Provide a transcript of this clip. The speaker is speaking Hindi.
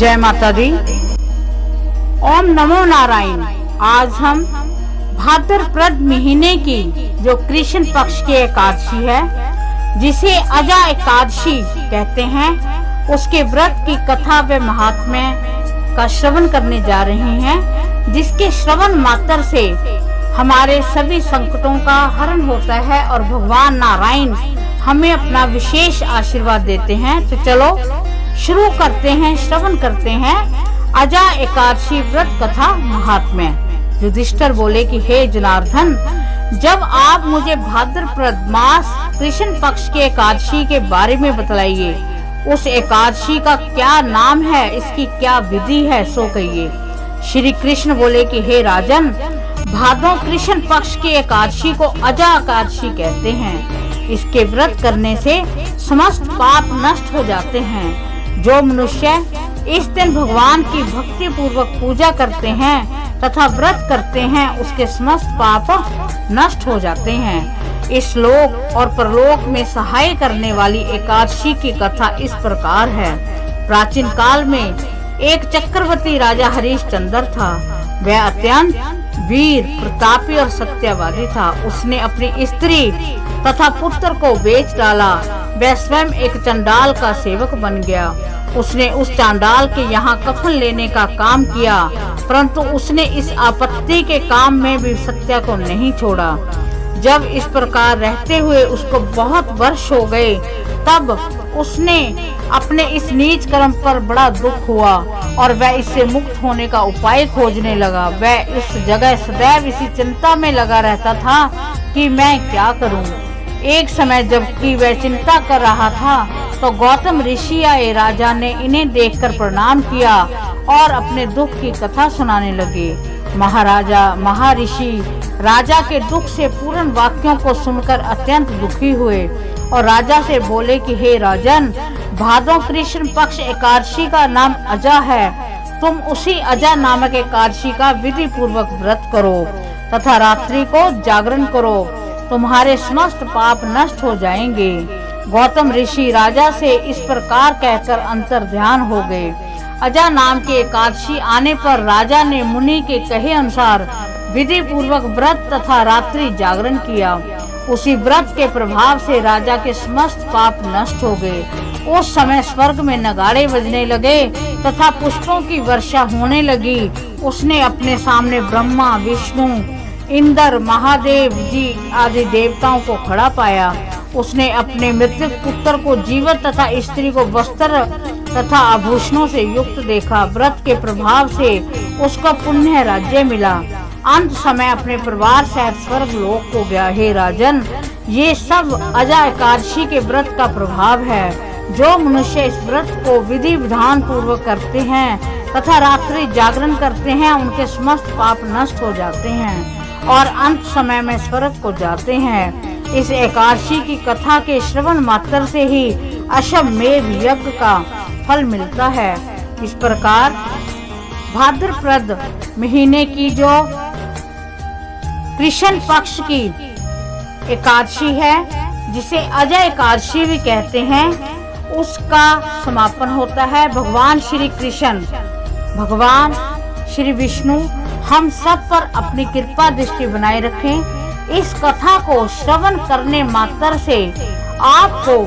जय माता दी। ओम नमो नारायण। आज हम भाद्रपद महीने की जो कृष्ण पक्ष की एकादशी है, जिसे अजा एकादशी कहते हैं, उसके व्रत की कथा व महात्म्य का श्रवण करने जा रहे हैं, जिसके श्रवण मात्र से हमारे सभी संकटों का हरण होता है और भगवान नारायण हमें अपना विशेष आशीर्वाद देते हैं। तो चलो शुरू करते हैं, श्रवण करते हैं अजा एकादशी व्रत कथा महात्म्य। युधिष्ठिर बोले कि हे जनार्दन, जब आप मुझे भाद्रपद मास कृष्ण पक्ष के एकादशी के बारे में बतलाइए। उस एकादशी का क्या नाम है, इसकी क्या विधि है, सो कहिए। श्री कृष्ण बोले कि हे राजन, भादों कृष्ण पक्ष की एकादशी को अजा एकादशी कहते हैं। इसके व्रत करने से समस्त पाप नष्ट हो जाते हैं। जो मनुष्य इस दिन भगवान की भक्ति पूर्वक पूजा करते हैं तथा व्रत करते हैं, उसके समस्त पाप नष्ट हो जाते हैं। इस लोक और परलोक में सहाय करने वाली एकादशी की कथा इस प्रकार है। प्राचीन काल में एक चक्रवर्ती राजा हरिश्चंद्र था। वह अत्यंत वीर, प्रतापी और सत्यवादी था। उसने अपनी स्त्री तथा पुत्र को बेच डाला। वह स्वयं एक चंडाल का सेवक बन गया। उसने उस चांडाल के यहाँ कफन लेने का काम किया, परंतु उसने इस आपत्ति के काम में भी सत्य को नहीं छोड़ा। जब इस प्रकार रहते हुए उसको बहुत वर्ष हो गए, तब उसने अपने इस नीच कर्म पर बड़ा दुख हुआ और वह इससे मुक्त होने का उपाय खोजने लगा। वह इस जगह सदैव इसी चिंता में लगा रहता था कि मैं क्या करूं। एक समय जबकि वह चिंता कर रहा था, तो गौतम ऋषि आए। राजा ने इन्हें देखकर प्रणाम किया और अपने दुख की कथा सुनाने लगे। महर्षि राजा के दुख से पूर्ण वाक्यों को सुनकर अत्यंत दुखी हुए और राजा से बोले कि हे राजन, भादों कृष्ण पक्ष एकादशी का नाम अजा है। तुम उसी अजा नामक एकादशी का विधि पूर्वक व्रत करो तथा रात्रि को जागरण करो। तुम्हारे समस्त पाप नष्ट हो जाएंगे। गौतम ऋषि राजा से इस प्रकार कहकर अंतर ध्यान हो गए। अजा नाम की एकादशी आने पर राजा ने मुनि के कहे अनुसार विधि पूर्वक व्रत तथा रात्रि जागरण किया। उसी व्रत के प्रभाव से राजा के समस्त पाप नष्ट हो गए। उस समय स्वर्ग में नगाड़े बजने लगे तथा पुष्पों की वर्षा होने लगी। उसने अपने सामने ब्रह्मा, विष्णु, इंद्र, महादेव जी आदि देवताओं को खड़ा पाया। उसने अपने मृतक पुत्र को जीवित तथा स्त्री को वस्त्र तथा आभूषणों से युक्त देखा। व्रत के प्रभाव से उसको पुण्य राज्य मिला। अंत समय अपने परिवार सहित स्वर्ग लोक को गया। हे राजन, ये सब अजा एकादशी के व्रत का प्रभाव है। जो मनुष्य इस व्रत को विधि विधान पूर्वक करते हैं तथा रात्रि जागरण करते हैं, उनके समस्त पाप नष्ट हो जाते हैं और अंत समय में स्वर्ग को जाते हैं। इस एकादशी की कथा के श्रवण मात्र से ही अश्वमेध यज्ञ का फल मिलता है। इस प्रकार भाद्रपद महीने की जो कृष्ण पक्ष की एकादशी है, जिसे अजा एकादशी भी कहते हैं, उसका समापन होता है। भगवान श्री कृष्ण, भगवान श्री विष्णु हम सब पर अपनी कृपा दृष्टि बनाए रखें। इस कथा को श्रवण करने मात्र से आपको